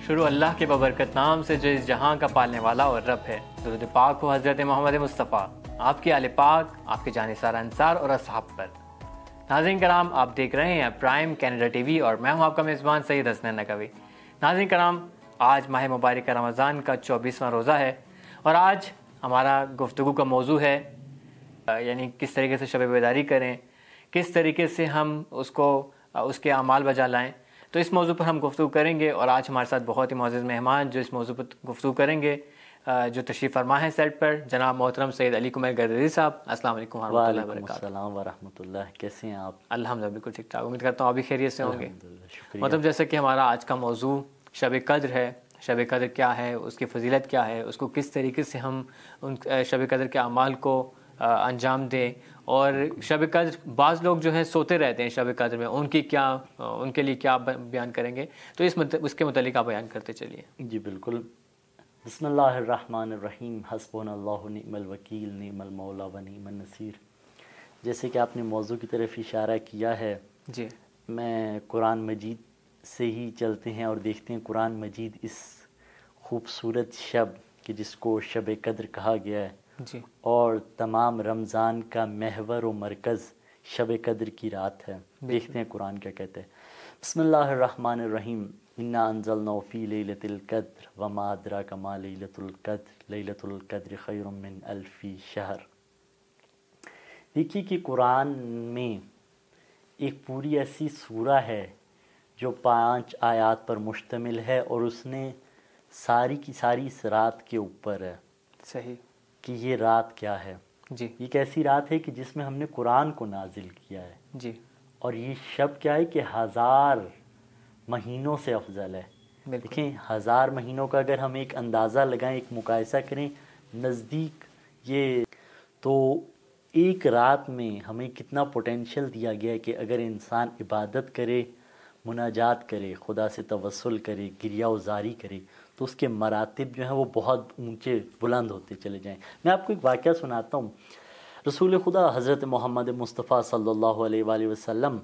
شروع اللہ کے ببرکت نام سے جو اس جہاں کا پالنے والا اور رب ہے۔ درود پاک ہو حضرت محمد مصطفیٰ، آپ کے آل پاک، آپ کے جانثار انصار اور اصحاب پر۔ ناظرین کرام، آپ دیکھ رہے ہیں پرائم کینیڈا ٹی وی اور میں ہوں آپ کا میزبان سید حسنین نقوی۔ ناظرین کرام، آج ماہ مبارک رمضان کا 24واں روزہ ہے اور آج ہمارا گفتگو کا موضوع ہے یعنی کس طریقے سے شب بیداری کریں، کس طریقے سے ہم اس کے اعمال بجا لائیں۔ تو اس موضوع پر ہم گفتگو کریں گے اور آج ہمارے ساتھ بہت ہی معزز مہمان جو اس موضوع پر گفتگو کریں گے، جو تشریف فرما ہے سیٹ پر، جناب محترم سید علی قمر گردری صاحب۔ السلام علیکم ورحمۃ اللہ وبرکاتہ۔ وعلیکم السلام ورحمۃ اللہ، کیسے ہیں آپ؟ الحمدللہ بالکل ٹھیک ٹھاک، امید کرتا ہوں آپ بھی خیریت سے ہوں گے۔ الحمدللہ، شکریہ۔ مطلب جیسا کہ ہمارا آج کا موضوع شب قدر ہے، شب قدر کیا ہے، اس کی فضیلت کیا ہے، اس کو کس طریقے سے ہم ان شب قدر کے اعمال کو انجام دیں، اور شب قدر بعض لوگ جو ہیں سوتے رہتے ہیں شب قدر میں، ان کے لیے کیا بیان کریں گے، تو اس کے متعلق آپ بیان کرتے چلیے۔ جی بالکل۔ بسم اللہ الرحمن الرحیم، حسبنا اللہ نعم الوکیل، نعم المولا و نعم النصیر۔ جیسے کہ آپ نے موضوع کی طرف اشارہ کیا ہے، جی، میں قرآن مجید سے ہی چلتے ہیں اور دیکھتے ہیں قرآن مجید اس خوبصورت شب کہ جس کو شب قدر کہا گیا ہے، جی، اور تمام رمضان کا محور و مرکز شب قدر کی رات ہے۔ دیکھتے ہیں قرآن کیا کہتے ہیں۔ بسم اللہ الرحمن الرحیم، انا انزلناہ فی لیلۃ القدر وما ادراک ما لیلۃ القدر لیلۃ القدر خیر من الف شہر۔ دیکھیے کہ قرآن میں ایک پوری ایسی سورہ ہے جو 5 آیات پر مشتمل ہے، اور اس نے ساری کی ساری اس رات کے اوپر ہے صحیح کہ یہ رات کیا ہے۔ جی، یہ ایک ایسی رات ہے کہ جس میں ہم نے قرآن کو نازل کیا ہے، جی، اور یہ شب کیا ہے کہ 1000 مہینوں سے افضل ہے۔ بالکل، دیکھیں 1000 مہینوں کا اگر ہم ایک اندازہ لگائیں، ایک مقایسہ کریں نزدیک، یہ تو ایک رات میں ہمیں کتنا پوٹینشیل دیا گیا ہے کہ اگر انسان عبادت کرے، مناجات کرے، خدا سے توسل کرے، گریہ وزاری کرے، تو اس کے مراتب جو ہیں وہ بہت اونچے بلند ہوتے چلے جائیں۔ میں آپ کو ایک واقعہ سناتا ہوں۔ رسول خدا حضرت محمد مصطفیٰ صلی اللہ علیہ وآلہ وسلم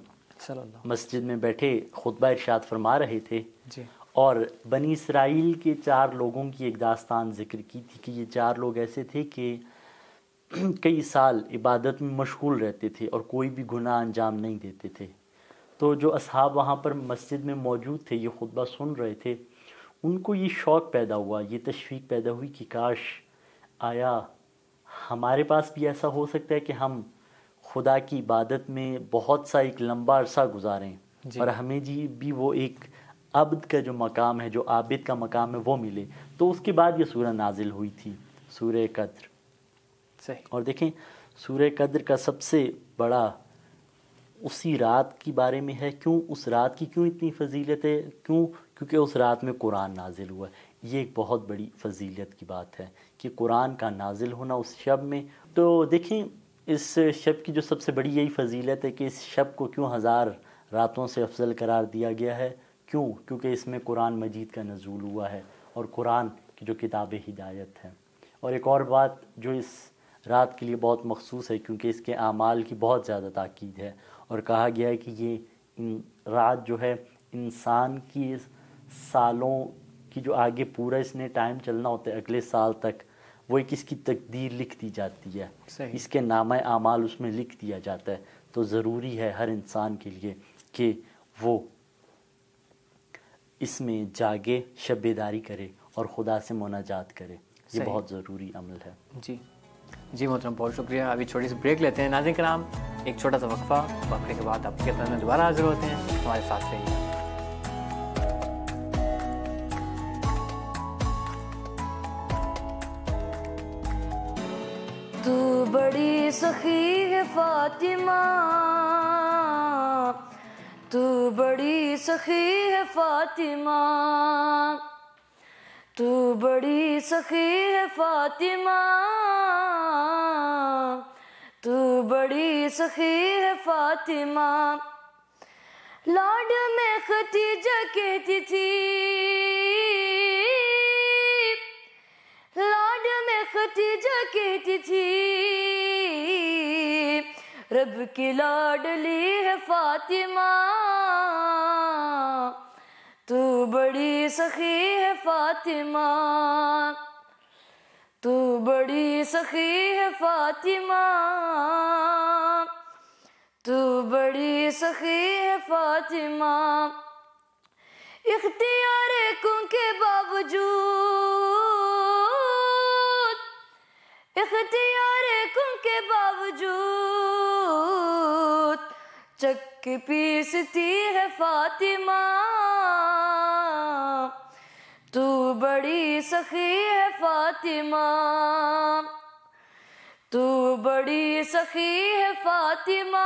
مسجد میں بیٹھے خطبہ ارشاد فرما رہے تھے، جی، اور بنی اسرائیل کے 4 لوگوں کی ایک داستان ذکر کی تھی کہ یہ 4 لوگ ایسے تھے کہ کئی سال عبادت میں مشغول رہتے تھے اور کوئی بھی گناہ انجام نہیں دیتے تھے۔ تو جو اصحاب وہاں پر مسجد میں موجود تھے، یہ خطبہ سن رہے تھے، ان کو یہ شوق پیدا ہوا، یہ تشویق پیدا ہوئی کہ کاش آیا ہمارے پاس بھی ایسا ہو سکتا ہے کہ ہم خدا کی عبادت میں بہت سا ایک لمبا عرصہ گزاریں، اور ہمیں جی بھی وہ ایک عبد کا جو مقام ہے، جو عابد کا مقام ہے، وہ ملے۔ تو اس کے بعد یہ سورہ نازل ہوئی تھی، سورہ قدر۔ صحیح، اور دیکھیں سورہ قدر کا سب سے بڑا اسی رات کے بارے میں ہے۔ کیوں اس رات کی کیوں اتنی فضیلت ہے؟ کیونکہ اس رات میں قرآن نازل ہوا ہے۔ یہ ایک بہت بڑی فضیلت کی بات ہے کہ قرآن کا نازل ہونا اس شب میں۔ تو دیکھیں اس شب کی جو سب سے بڑی یہی فضیلت ہے کہ اس شب کو کیوں 1000 راتوں سے افضل قرار دیا گیا ہے۔ کیونکہ اس میں قرآن مجید کا نزول ہوا ہے، اور قرآن کی جو کتاب ہدایت ہے۔ اور ایک اور بات جو اس رات کے لیے بہت مخصوص ہے، کیونکہ اس کے اعمال کی بہت زیادہ تاکید ہے، اور کہا گیا ہے کہ یہ رات جو ہے انسان کی سالوں کی جو آگے پورا اس نے ٹائم چلنا ہوتا ہے اگلے سال تک، وہ ایک اس کی تقدیر لکھ دی جاتی ہے، اس کے نامہ اعمال اس میں لکھ دیا جاتا ہے۔ تو ضروری ہے ہر انسان کے لیے کہ وہ اس میں جاگے، شب بیداری کرے اور خدا سے مناجات کرے۔ یہ بہت ضروری عمل ہے۔ جی محترم، بہت شکریہ۔ ابھی چھوٹی سی بریک لیتے ہیں ناظرین کرام، ایک چھوٹا سا وقفہ، وقفے کے بعد آپ کے خدمت میں دوبارہ حاضر ہوتے ہیں، ہمارے ساتھ رہیے۔ تو بڑی سخی ہے فاطمہ، تو بڑی سخی ہے فاطمہ، تو بڑی سخی ہے فاطمہ، تو بڑی سخی ہے فاطمہ۔ لاڈ میں ختیجہ کہتی تھی، لاڈ میں ختیجہ کہتی تھی، رب کی لاڈلی ہے فاطمہ، تو بڑی سخی ہے فاطمہ، تو بڑی سخی ہے فاطمہ، تو بڑی سخی ہے فاطمہ، اختیار کن کے باوجود، اختیار کن کے باوجود چک پیستی ہے فاطمہ، تو بڑی سخی ہے فاطمہ، تو بڑی سخی ہے فاطمہ،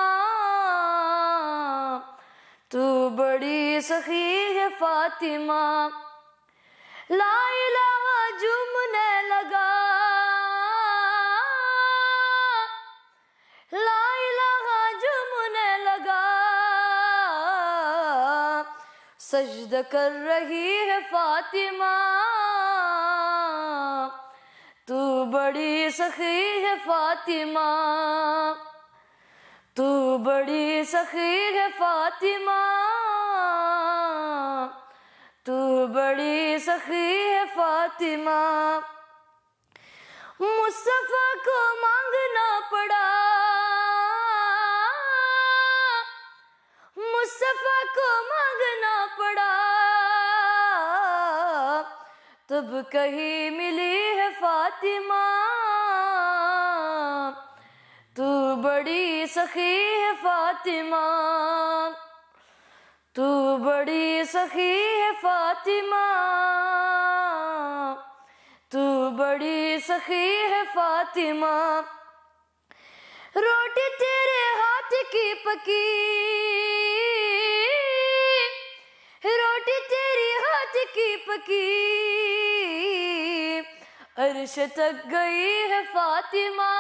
تو بڑی سخی ہے فاطمہ، لا الہ جمنے لگا، لا الہ جمنے لگا، سجدہ کر رہی ہے فاطمہ، تو بڑی سخی ہے فاطمہ، تو بڑی سخی ہے فاطمہ، تو بڑی سخی ہے فاطمہ، مصطفیٰ کو مانگنا پڑا، مصطفیٰ کو مانگنا پڑا، تب کہیں ملی ہے فاطمہ، تو بڑی سخی ہے فاطمہ، تو بڑی سخی ہے فاطمہ، تو بڑی سخی ہے فاطمہ، روٹی تیرے ہاتھ کی پکی، روٹی تیری ہاتھ کی پکی، عرش تک گئی ہے فاطمہ،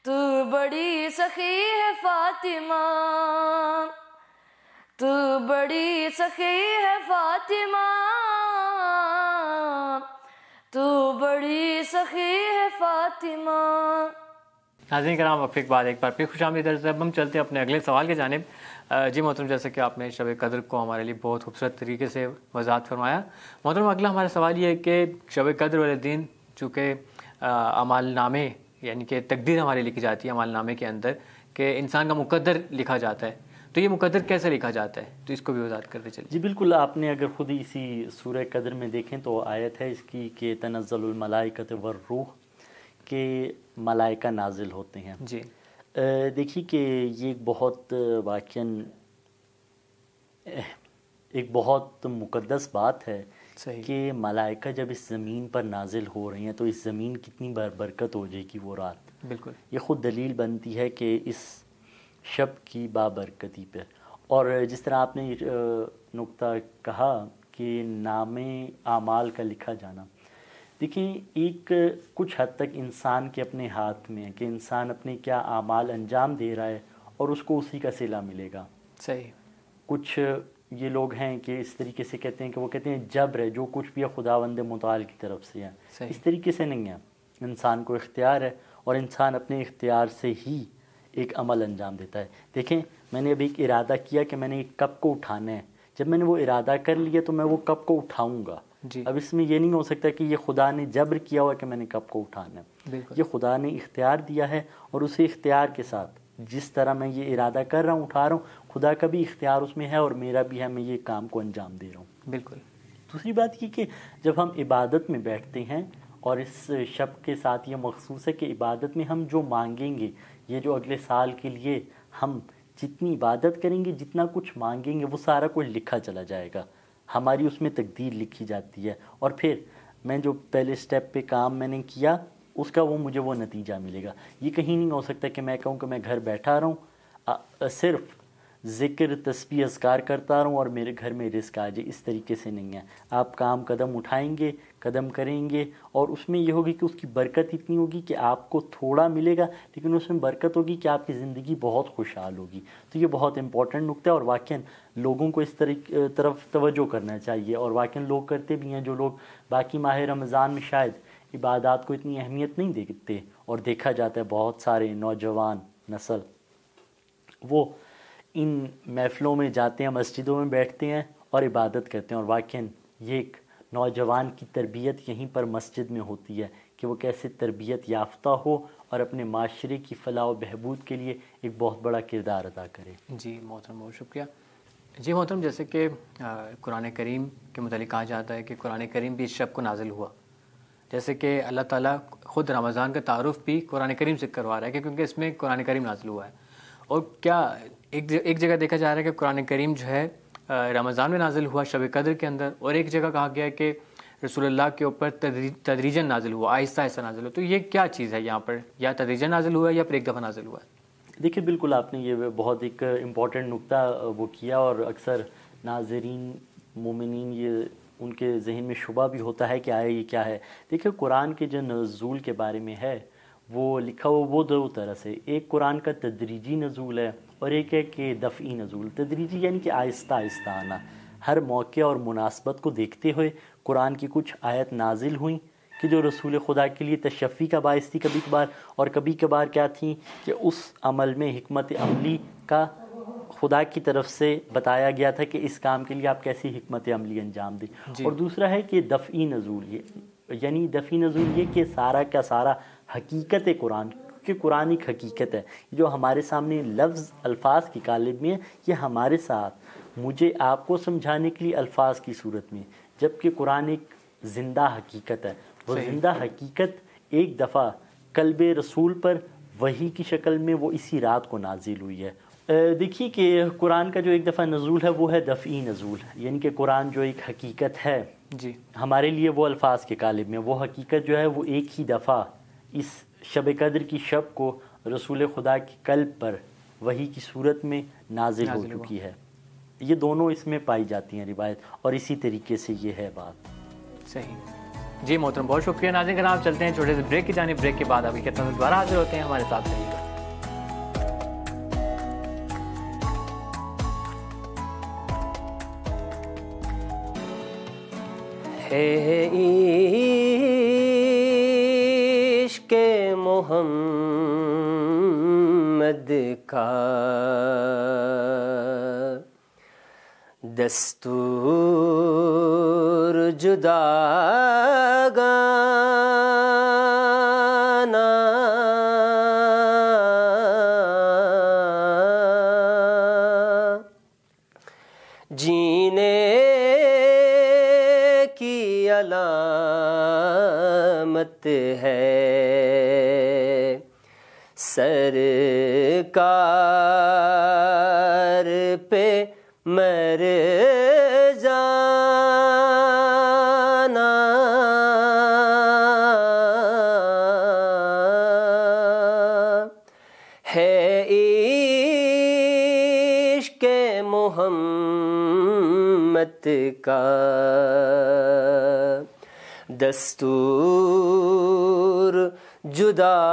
تو بڑی سخی ہے فاطمہ، تو بڑی سخی ہے فاطمہ، تو بڑی سخی ہے فاطمہ۔ ناظرین کرام، وقفے کے بعد ایک بار پھر خوش آمدید درز اب ہم چلتے ہیں اپنے اگلے سوال کی جانب۔ جی محترم، جیسے کہ آپ نے شب قدر کو ہمارے لیے بہت خوبصورت طریقے سے وضاحت فرمایا۔ محترم، اگلا ہمارا سوال یہ ہے کہ شب قدر والے دن چونکہ اعمال نامے یعنی کہ تقدیر ہماری لکھی جاتی ہے اعمال نامے کے اندر، کہ انسان کا مقدر لکھا جاتا ہے، تو یہ مقدر کیسے لکھا جاتا ہے، تو اس کو بھی وضاحت کرتے چلیے۔ جی بالکل، آپ نے اگر خود اسی سورہ قدر میں دیکھیں تو آیت ہے اس کی کہ تنزل الملائکۃ والروح، کہ ملائکہ نازل ہوتے ہیں۔ جی دیکھیے کہ یہ بہت واقعاً ایک بہت مقدس بات ہے صحیح کہ ملائکہ جب اس زمین پر نازل ہو رہی ہیں تو اس زمین کتنی برکت ہو جائے گی وہ رات۔ بالکل، یہ خود دلیل بنتی ہے کہ اس شب کی بابرکتی پہ۔ اور جس طرح آپ نے نقطہ کہا کہ نام اعمال کا لکھا جانا، دیکھیں ایک کچھ حد تک انسان کے اپنے ہاتھ میں ہے کہ انسان اپنے کیا اعمال انجام دے رہا ہے اور اس کو اسی کا صلہ ملے گا۔ صحیح۔ کچھ یہ لوگ ہیں کہ اس طریقے سے کہتے ہیں کہ وہ کہتے ہیں جبر ہے، جو کچھ بھی ہے خداوند متعال کی طرف سے ہے۔ صحیح۔ اس طریقے سے نہیں ہے، انسان کو اختیار ہے اور انسان اپنے اختیار سے ہی ایک عمل انجام دیتا ہے۔ دیکھیں میں نے ابھی ایک ارادہ کیا کہ میں نے ایک کپ کو اٹھانا ہے، جب میں نے وہ ارادہ کر لیا تو میں وہ کپ کو اٹھاؤں گا۔ جی اب اس میں یہ نہیں ہو سکتا کہ یہ خدا نے جبر کیا ہوا کہ میں نے کپ کو اٹھانا ہے، بالکل، یہ خدا نے اختیار دیا ہے، اور اسی اختیار کے ساتھ جس طرح میں یہ ارادہ کر رہا ہوں اٹھا رہا ہوں، خدا کا بھی اختیار اس میں ہے اور میرا بھی ہے، میں یہ کام کو انجام دے رہا ہوں۔ بالکل۔ دوسری بات یہ کہ جب ہم عبادت میں بیٹھتے ہیں، اور اس شب کے ساتھ یہ مخصوص ہے کہ عبادت میں ہم جو مانگیں گے، یہ جو اگلے سال کے لیے ہم جتنی عبادت کریں گے، جتنا کچھ مانگیں گے، وہ سارا کچھ لکھا چلا جائے گا، ہماری اس میں تقدیر لکھی جاتی ہے، اور پھر میں جو پہلے سٹیپ پہ کام میں نے کیا اس کا مجھے وہ نتیجہ ملے گا۔ یہ کہیں نہیں ہو سکتا کہ میں کہوں کہ میں گھر بیٹھا رہوں، صرف ذکر تسبیح اذکار کرتا رہوں اور میرے گھر میں رزق آ جائے، اس طریقے سے نہیں ہے۔ آپ کام قدم اٹھائیں گے، قدم کریں گے، اور اس میں یہ ہوگی کہ اس کی برکت اتنی ہوگی کہ آپ کو تھوڑا ملے گا، لیکن اس میں برکت ہوگی کہ آپ کی زندگی بہت خوشحال ہوگی۔ تو یہ بہت امپورٹنٹ نقطہ ہے، اور واقعاً لوگوں کو اس طرف توجہ کرنا چاہیے، اور واقعاً لوگ کرتے بھی ہیں، جو لوگ باقی ماہ رمضان میں شاید عبادات کو اتنی اہمیت نہیں دیتے، اور دیکھا جاتا ہے بہت سارے نوجوان نسل وہ ان محفلوں میں جاتے ہیں, مسجدوں میں بیٹھتے ہیں اور عبادت کرتے ہیں, اور واقعاً یہ ایک نوجوان کی تربیت یہیں پر مسجد میں ہوتی ہے کہ وہ کیسے تربیت یافتہ ہو اور اپنے معاشرے کی فلاح و بہبود کے لیے ایک بہت بڑا کردار ادا کرے. جی محترم, بہت شکریہ. جی محترم, جیسے کہ قرآن کریم کے متعلق کہا جاتا ہے کہ قرآن کریم بھی اس شب کو نازل ہوا, جیسے کہ اللہ تعالیٰ خود رمضان کا تعارف بھی قرآن کریم سے کروا رہا ہے کیونکہ اس میں قرآن کریم نازل ہوا ہے. اور کیا ایک جگہ دیکھا جا رہا ہے کہ قرآن کریم جو ہے رمضان میں نازل ہوا شب قدر کے اندر, اور ایک جگہ کہا گیا ہے کہ رسول اللہ کے اوپر تدریجاً نازل ہوا, آہستہ آہستہ نازل ہوا. تو یہ کیا چیز ہے یہاں پر, یا تدریجاً نازل ہوا ہے یا پھر ایک دفعہ نازل ہوا ہے؟ دیکھیے بالکل آپ نے یہ بہت ایک امپورٹنٹ نقطہ وہ کیا, اور اکثر ناظرین مومنین یہ ان کے ذہن میں شبہ بھی ہوتا ہے کہ آیا یہ کیا ہے. دیکھیے قرآن کے جو نزول کے بارے میں ہے وہ لکھا ہوا وہ دو طرح سے, ایک قرآن کا تدریجی نزول ہے اور ایک ہے کہ دفعی نزول. تدریجی یعنی کہ آہستہ آہستہ آنا, ہر موقع اور مناسبت کو دیکھتے ہوئے قرآن کی کچھ آیت نازل ہوئیں کہ جو رسول خدا کے لیے تشفی کا باعث تھی کبھی کبھار, اور کبھی کبھار کیا تھیں کہ اس عمل میں حکمت عملی کا خدا کی طرف سے بتایا گیا تھا کہ اس کام کے لیے آپ کیسی حکمت عملی انجام دیں. اور دوسرا ہے کہ دفعی نزول, یعنی دفعی نزول یہ کہ سارا کا سارا حقیقت قرآن, کیونکہ قرآن ایک حقیقت ہے جو ہمارے سامنے لفظ الفاظ کی قالب میں ہے, یہ ہمارے ساتھ مجھے آپ کو سمجھانے کے لیے الفاظ کی صورت میں, جبکہ قرآن ایک زندہ حقیقت ہے. وہ زندہ حقیقت ایک دفعہ قلب رسول پر وحی کی شکل میں وہ اسی رات کو نازل ہوئی ہے. دیکھیے کہ قرآن کا جو ایک دفعہ نزول ہے وہ ہے دفعی نزول, یعنی کہ قرآن جو ایک حقیقت ہے جی ہمارے لیے وہ الفاظ کے قالب میں, وہ حقیقت جو ہے وہ ایک ہی دفعہ اس شب قدر کی شب کو رسول خدا کی قلب پر وحی کی صورت میں نازل ہو چکی ہے. یہ دونوں اس میں پائی جاتی ہیں روایت, اور اسی طریقے سے یہ ہے بات. صحیح. جی محترم, بہت شکریہ. ناظرین کرام, چلتے ہیں چھوٹے سے بریک کی جانب. بریک کے بعد ابھی خدمت میں دوبارہ حاضر ہوتے ہیں, ہمارے ساتھ رہیے گا. ہے عشق محمد کا دستور جداگانہ, جینے کی علامت ہے سرکار پہ مر جانا. ہے عشق محمد کا دستور جداگانہ,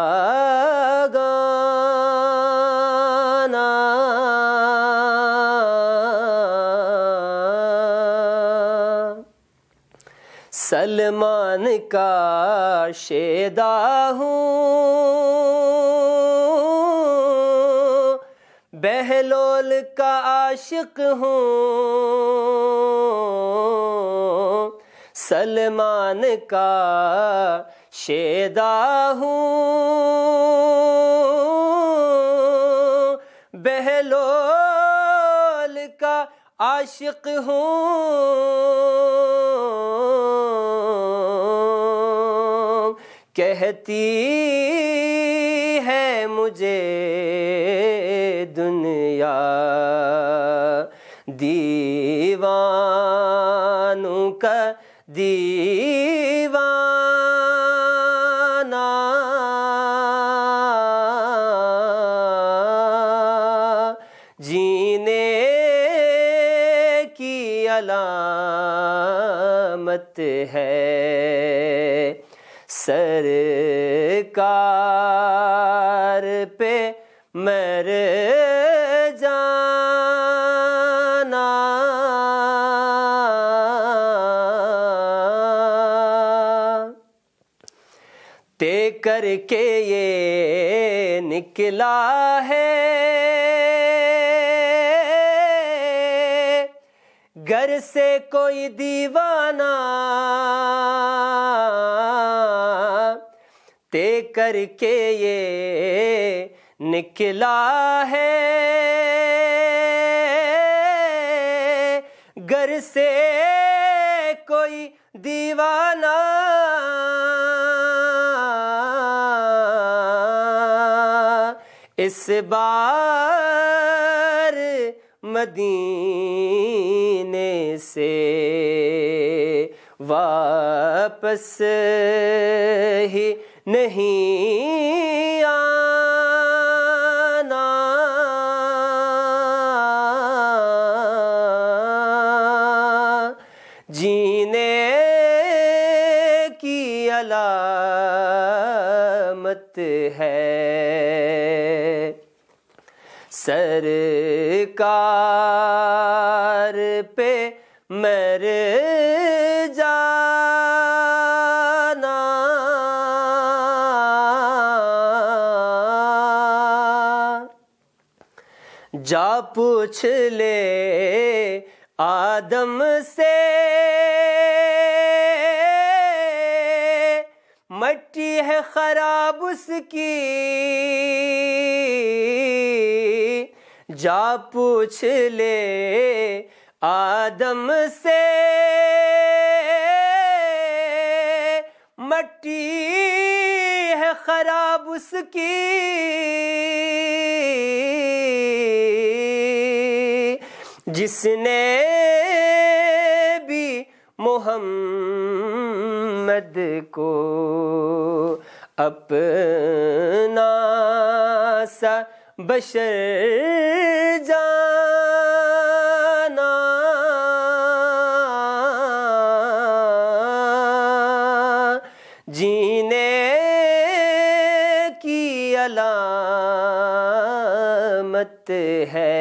سلمان کا شیدا ہوں, بہلول کا عاشق ہوں, سلمان کا شیدا ہوں, بہلول کا عاشق ہوں. کہتی ہے مجھے دنیا دیوانوں کا دیوانہ, جینے کی علامت ہے سرکار پہ مر جانا. تے کر کے یہ نکلا ہے گر سے کوئی دیوانہ طے کر کے یہ نکلا ہے، گر سے کوئی دیوانہ اس بار مدینے سے واپس ہی نہیں آنا، جینے کی علامت ہے سرکار پہ مر جانا، جا پوچھ لے آدم سے مٹی ہے خراب اس کی، جا پوچھ لے آدم سے مٹی ہے خراب اس کی، جس نے بھی محمد کو اپنا سا بشر جانا، جینے کی علامت ہے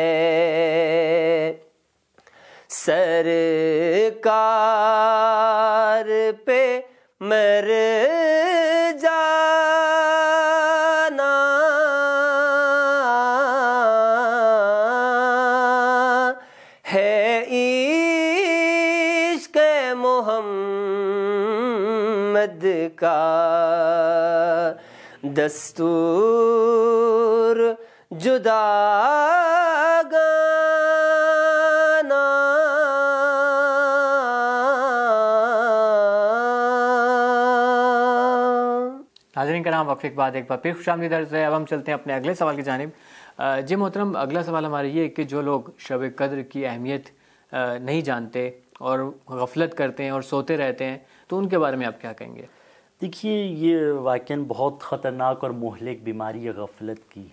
سرکار پہ مر جانا، ہے عشق محمد کا دستور جدا گانا، ناظرین کرام وقفے کے بعد ایک بار پھر خوش آمدید عرض ہے۔ اب ہم چلتے ہیں اپنے اگلے سوال کی جانب۔ جی محترم، اگلا سوال ہمارا یہ ہے کہ جو لوگ شب قدر کی اہمیت نہیں جانتے اور غفلت کرتے ہیں اور سوتے رہتے ہیں، تو ان کے بارے میں آپ کیا کہیں گے؟ دیکھیے، یہ واقعاً بہت خطرناک اور مہلک بیماری ہے غفلت کی۔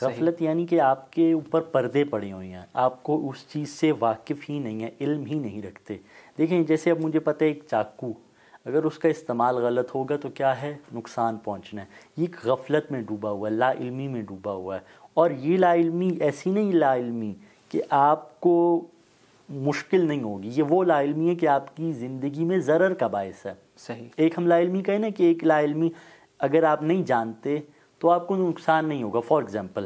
غفلت یعنی کہ آپ کے اوپر پردے پڑے ہوئے ہیں، آپ کو اس چیز سے واقف ہی نہیں ہے، علم ہی نہیں رکھتے۔ دیکھیں، جیسے اب مجھے پتہ ہے ایک چاقو اگر اس کا استعمال غلط ہوگا تو کیا ہے، نقصان پہنچنا ہے۔ یہ ایک غفلت میں ڈوبا ہوا ہے، لا علمی میں ڈوبا ہوا ہے۔ اور یہ لا علمی ایسی نہیں لا علمی کہ آپ کو مشکل نہیں ہوگی، یہ وہ لا علمی ہے کہ آپ کی زندگی میں ضرر کا باعث ہے۔ صحیح۔ ایک ہم لا علمی کہیں نا کہ ایک لا علمی اگر آپ نہیں جانتے تو آپ کو نقصان نہیں ہوگا۔ فار ایگزامپل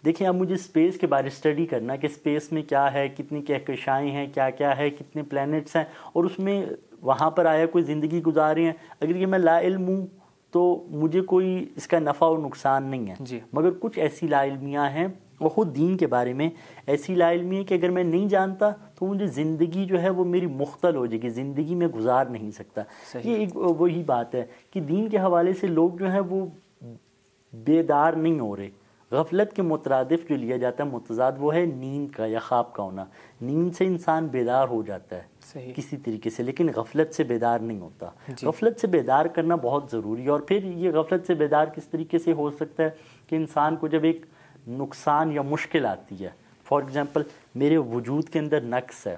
دیکھیں، اب مجھے اسپیس کے بارے اسٹڈی کرنا کہ اسپیس میں کیا ہے، کتنی کہکشائیں ہیں، کیا کیا ہے، کتنے پلینٹس ہیں، اور اس میں وہاں پر آیا کوئی زندگی گزاری ہیں۔ اگر یہ میں لا علم ہوں تو مجھے کوئی اس کا نفع اور نقصان نہیں ہے جی۔ مگر کچھ ایسی لا علمیاں ہیں، وہ خود دین کے بارے میں ایسی لا علمی ہے کہ اگر میں نہیں جانتا تو مجھے زندگی جو ہے وہ میری مختل ہو جائے گی، زندگی میں گزار نہیں سکتا۔ یہ ایک وہی بات ہے کہ دین کے حوالے سے لوگ جو ہیں وہ بیدار نہیں ہو رہے۔ غفلت کے مترادف جو لیا جاتا ہے متضاد، وہ ہے نیند کا یا خواب کا ہونا۔ نیند سے انسان بیدار ہو جاتا ہے کسی طریقے سے، لیکن غفلت سے بیدار نہیں ہوتا۔ غفلت سے بیدار کرنا بہت ضروری ہے۔ اور پھر یہ غفلت سے بیدار کس طریقے سے ہو سکتا ہے کہ انسان کو جب ایک نقصان یا مشکل آتی ہے، فار ایگزامپل میرے وجود کے اندر نقص ہے،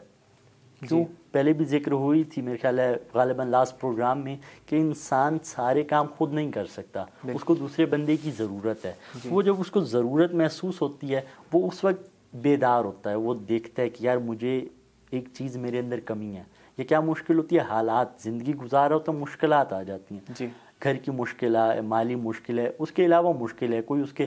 کیوں پہلے بھی ذکر ہوئی تھی میرے خیال ہے غالباً لاسٹ پروگرام میں، کہ انسان سارے کام خود نہیں کر سکتا، اس کو دوسرے بندے کی ضرورت ہے۔ وہ جب اس کو ضرورت محسوس ہوتی ہے وہ اس وقت بیدار ہوتا ہے، وہ دیکھتا ہے کہ یار مجھے ایک چیز میرے اندر کمی ہے۔ یہ کیا مشکل ہوتی ہے؟ حالات، زندگی گزارا ہو تو مشکلات آ جاتی ہیں۔ گھر کی مشکل ہے، مالی مشکل ہے، اس کے علاوہ مشکل ہے، کوئی اس کے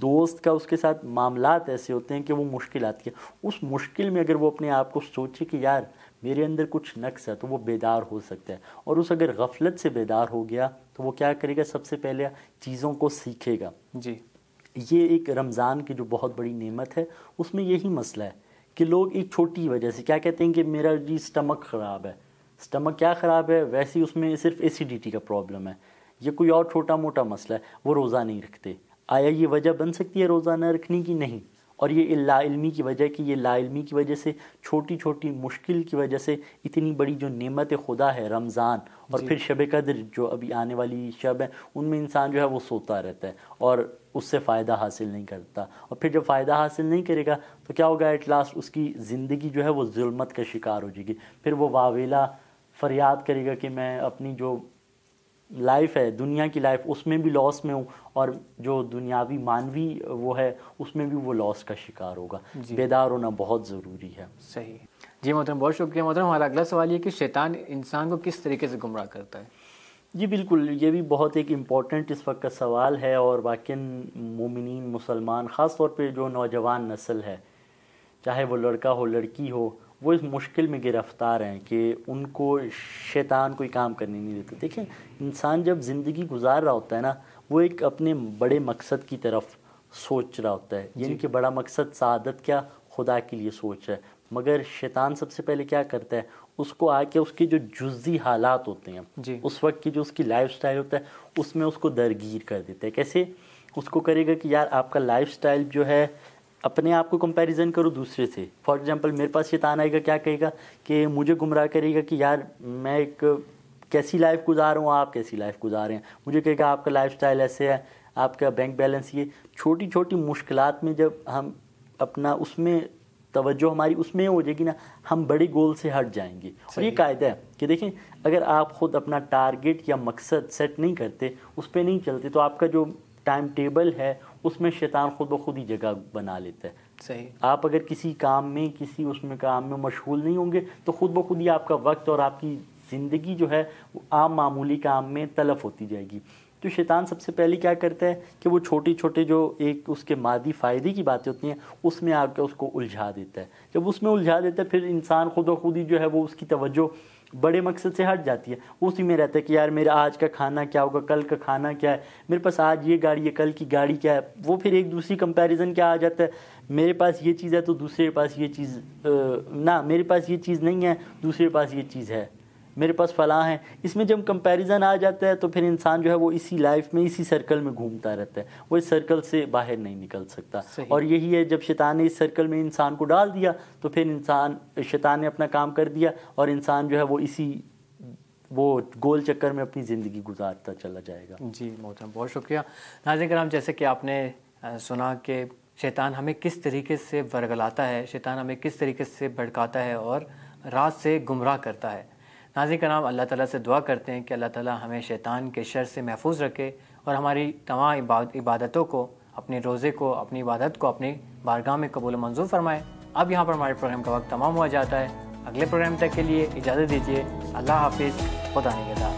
دوست کا اس کے ساتھ معاملات ایسے ہوتے ہیں کہ وہ مشکل آتی ہے، اس مشکل میں اگر وہ اپنے آپ کو سوچے کہ یار میرے اندر کچھ نقص ہے، تو وہ بیدار ہو سکتا ہے. اور اس اگر غفلت سے بیدار ہو گیا تو وہ کیا کرے گا؟ سب سے پہلے چیزوں کو سیکھے گا. جی یہ ایک رمضان کی جو بہت بڑی نعمت ہے، اس میں یہی مسئلہ ہے کہ لوگ ایک چھوٹی وجہ سے کیا کہتے ہیں کہ میرا جی اسٹمک خراب ہے. اسٹمک کیا خراب ہے؟ ویسے ہی اس میں صرف ایسیڈیٹی کا پرابلم ہے، یہ کوئی اور چھوٹا موٹا مسئلہ ہے، وہ روزہ نہیں رکھتے. آیا یہ وجہ بن سکتی ہے روزہ نہ رکھنے کی؟ نہیں. اور یہ لا علمی کی وجہ کہ یہ لا علمی کی وجہ سے چھوٹی چھوٹی مشکل کی وجہ سے اتنی بڑی جو نعمت خدا ہے رمضان اور پھر شب قدر جو ابھی آنے والی شب ہے، ان میں انسان جو ہے وہ سوتا رہتا ہے اور اس سے فائدہ حاصل نہیں کرتا. اور پھر جب فائدہ حاصل نہیں کرے گا تو کیا ہوگا؟ ایٹ لاسٹ اس کی زندگی جو ہے وہ ظلمت کا شکار ہو جائے گی. پھر وہ واویلا فریاد کرے گا کہ میں اپنی جو لائف ہے، دنیا کی لائف، اس میں بھی لاس میں ہوں، اور جو دنیاوی مانوی وہ ہے اس میں بھی وہ لاس کا شکار ہوگا. بیدار ہونا بہت ضروری ہے. صحیح. جی محترم، بہت شکریہ محترم. ہمارا اگلا سوال یہ کہ شیطان انسان کو کس طریقے سے گمراہ کرتا ہے؟ جی بالکل، یہ بھی بہت ایک امپورٹنٹ اس وقت کا سوال ہے، اور واقعاً مومنین مسلمان خاص طور پہ جو نوجوان نسل ہے، چاہے وہ لڑکا ہو لڑکی ہو، وہ اس مشکل میں گرفتار ہیں کہ ان کو شیطان کوئی کام کرنے نہیں دیتا. دیکھیں، انسان جب زندگی گزار رہا ہوتا ہے نا، وہ ایک اپنے بڑے مقصد کی طرف سوچ رہا ہوتا ہے، یعنی کہ بڑا مقصد سعادت کیا؟ خدا کے لیے سوچ رہا ہے. مگر شیطان سب سے پہلے کیا کرتا ہے؟ اس کو آ کے اس کے جو جزئی حالات ہوتے ہیں، اس وقت کی جو اس کی لائف سٹائل ہوتا ہے، اس میں اس کو درگیر کر دیتا ہے. کیسے؟ اس کو کرے گا کہ یار آپ کا لائف سٹائل جو ہے، اپنے آپ کو کمپیریزن کرو دوسرے سے. فار ایگزامپل میرے پاس شیطان آئے گا، کیا کہے گا کہ مجھے گمراہ کرے گا کہ یار میں ایک کیسی لائف گزار رہا ہوں، آپ کیسی لائف گزار رہے ہیں. مجھے کہے گا آپ کا لائف سٹائل ایسے ہے، آپ کا بینک بیلنس یہ. چھوٹی چھوٹی مشکلات میں جب ہم اپنا اس میں توجہ ہماری اس میں ہو جائے گی نا، ہم بڑے گول سے ہٹ جائیں گے. اور یہ قاعدہ ہے کہ دیکھیں، اگر آپ خود اپنا ٹارگٹ یا مقصد سیٹ نہیں کرتے، اس پہ نہیں چلتے، تو آپ کا جو ٹائم ٹیبل ہے اس میں شیطان خود بخود ہی جگہ بنا لیتا ہے. صحیح. آپ اگر کسی کام میں کام میں مشغول نہیں ہوں گے تو خود بخود ہی آپ کا وقت اور آپ کی زندگی جو ہے وہ عام معمولی کام میں تلف ہوتی جائے گی. تو شیطان سب سے پہلے کیا کرتا ہے کہ وہ چھوٹے چھوٹے جو ایک اس کے مادی فائدے کی باتیں ہوتی ہیں، اس میں آ کے اس کو الجھا دیتا ہے. جب اس میں الجھا دیتا ہے، پھر انسان خود بخود ہی جو ہے وہ اس کی توجہ بڑے مقصد سے ہٹ جاتی ہے. اسی میں رہتا ہے کہ یار میرا آج کا کھانا کیا ہوگا، کل کا کھانا کیا ہے، میرے پاس آج یہ گاڑی ہے، کل کی گاڑی کیا ہے. وہ پھر ایک دوسری کمپیریزن کیا آ جاتا ہے، میرے پاس یہ چیز ہے تو دوسرے کے پاس یہ چیز نہ، میرے پاس یہ چیز نہیں ہے، دوسرے کے پاس یہ چیز ہے، میرے پاس فلاں ہے. اس میں جب کمپیریزن آ جاتا ہے تو پھر انسان جو ہے وہ اسی لائف میں اسی سرکل میں گھومتا رہتا ہے، وہ اس سرکل سے باہر نہیں نکل سکتا. اور یہی ہے، جب شیطان نے اس سرکل میں انسان کو ڈال دیا تو پھر شیطان نے اپنا کام کر دیا، اور انسان جو ہے وہ گول چکر میں اپنی زندگی گزارتا چلا جائے گا. جی محترم، بہت شکریہ. ناظرین کرام، جیسے کہ آپ نے سنا کہ شیطان ہمیں کس طریقے سے ورگلاتا ہے، شیطان ہمیں کس طریقے سے بھڑکاتا ہے اور راہ سے گمراہ کرتا ہے. ناظرین کرام، اللہ تعالیٰ سے دعا کرتے ہیں کہ اللہ تعالیٰ ہمیں شیطان کے شر سے محفوظ رکھے اور ہماری تمام عبادتوں کو، اپنے روزے کو، اپنی عبادت کو اپنی بارگاہ میں قبول و منظور فرمائے. اب یہاں پر ہمارے پروگرام کا وقت تمام ہو جاتا ہے. اگلے پروگرام تک کے لیے اجازت دیجیے. اللہ حافظ. خدا نگہدار.